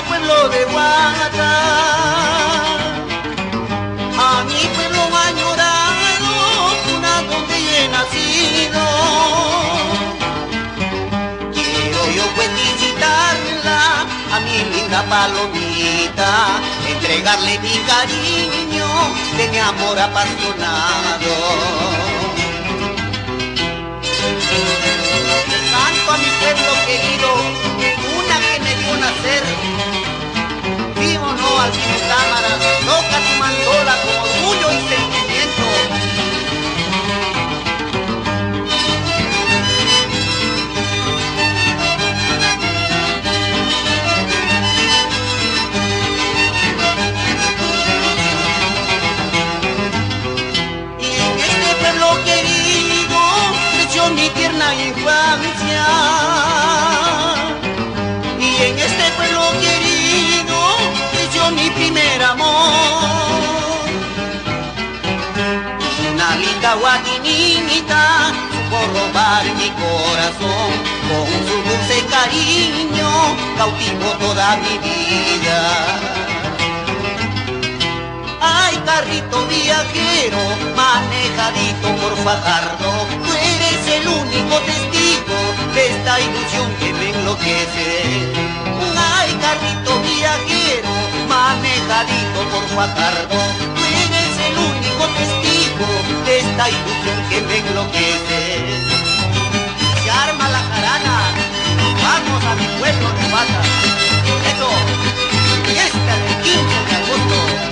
al pueblo de Huánuco, a mi pueblo añorado, cuna donde he nacido. Quiero yo pues visitarla, a mi linda palomita, entregarle mi cariño de mi amor apasionado. Canto a mi pueblo querido, una que me dio nacer. Sí o no, Albino Cámara, toca tu mandola con orgullo y sentimiento. Y en este pueblo querido creció mi tierna infancia. Y en este pueblo querido creció mi primer amor. Una linda guatinita supo robar mi corazón, con su dulce cariño cautivó toda mi vida. Ay, carrito viajero, manejadito por Fajardo, tú eres el único testigo de esta ilusión que me enloquece. Ay, carrito viajero, manejadito por Fajardo, tú eres el único testigo de esta ilusión que me enloquece. Se arma la jarana, vamos a mi pueblo de Pata. Eso, fiesta del 15 de agosto.